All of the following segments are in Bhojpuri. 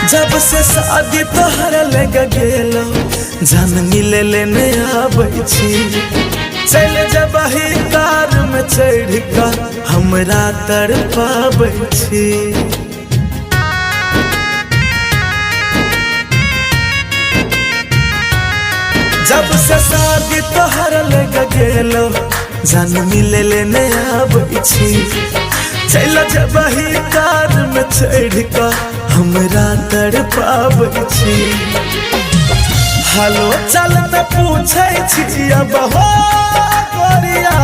जब से शादी तोहर लग गेलो जान मिले लेने आबै छी। चल जब ही कार में चढ़ कर हमरा तड़पाबै छी। जब से शादी तोहर लग गेलो जान मिले लेने आबै छी। चल जब ही कार में चढ़ कर हमरा तड़पाबै छी। हालो चल न पूछे छी अब हो गोरिया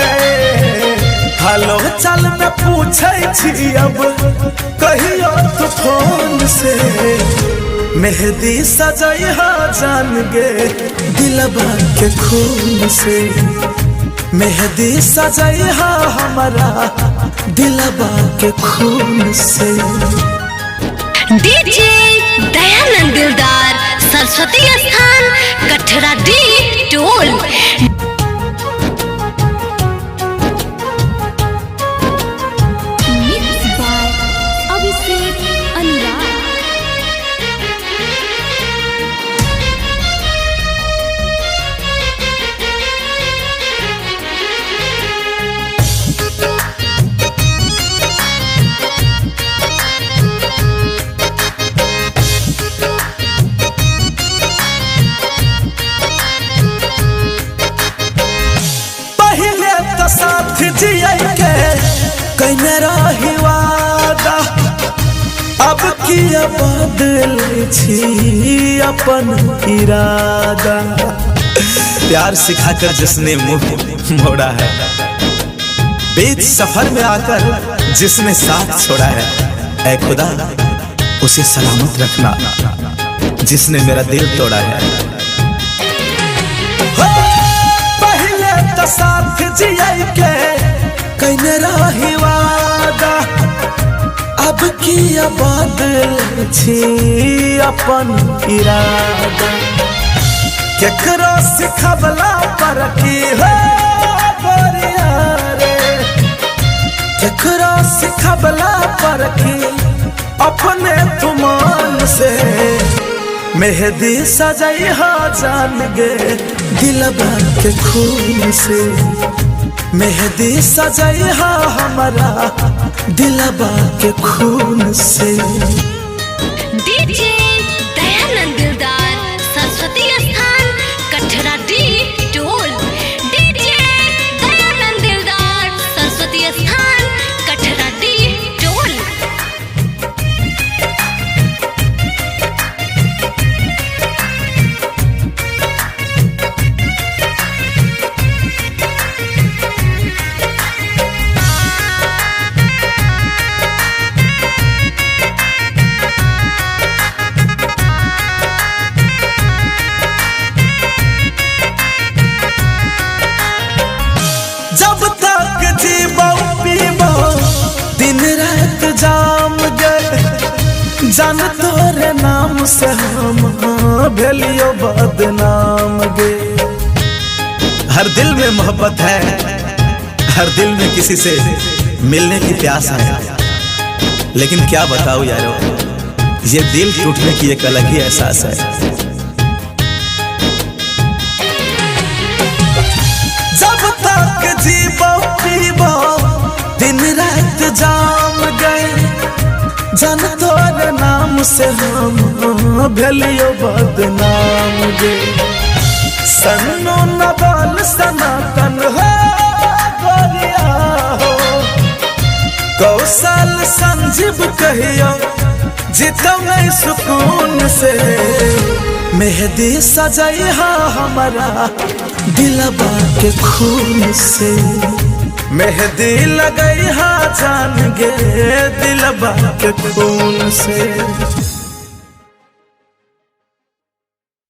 है। हालो चल न पूछे छी अब कहियो तू फोन से। मेहंदी सजैहा जान गे दिलबा के खून से। मेहंदी सजैहा हमारा दिलबा के खून से। डीजे दयानंद दिलदार सरस्वती स्थान कठरा डी टोल। Mix by Abhishek Anurag. साथ जिया के कहीं रही वादा अब किया बदल छी अपन इरादा। प्यार सिखाकर जिसने मुंह मोड़ा है, बीच सफर में आकर जिसने साथ छोड़ा है, ऐ खुदा उसे सलामत रखना जिसने मेरा दिल तोड़ा है। साथ जिया के कहीं रही वादा अब किया बदल छी अपन इरादा। केकरो सिखबला पर की हो गोरिया रे। केकरो सिखबला पर की अपने तुमान से। मेहंदी सजैहा जान गे दिलबा के खून से। मेहंदी सजैहा हमारा दिलबा के खून से। डीजे दयानंद दिलदार सरस्वती स्थान कठरा डी टोल। डीजे दयानंद दिलदार सरस्वती स्थान कठरा डी टोल। जब तक जीबो पीबो दिन रात जाम गए जान तोरे नाम से हम भेलियो बदनाम गे। हर दिल में मोहब्बत है, हर दिल में किसी से मिलने की प्यास है। लेकिन क्या बताऊं यारो, ये दिल टूटने की एक अलग ही एहसास है। जब तक जीबो पीबो दिन रात जाम गए जान तोरे नाम से हम भेलियो बदनाम गे। सन्नो नवाल सनातन हो गोरिया हो। कौशल संजीव कहियो जीतो नहीं सुकून से। मेहंदी सजैहा हमारा दिलबा के खून से। मेहंदी लगैहा जान गे दिलबा के खून से।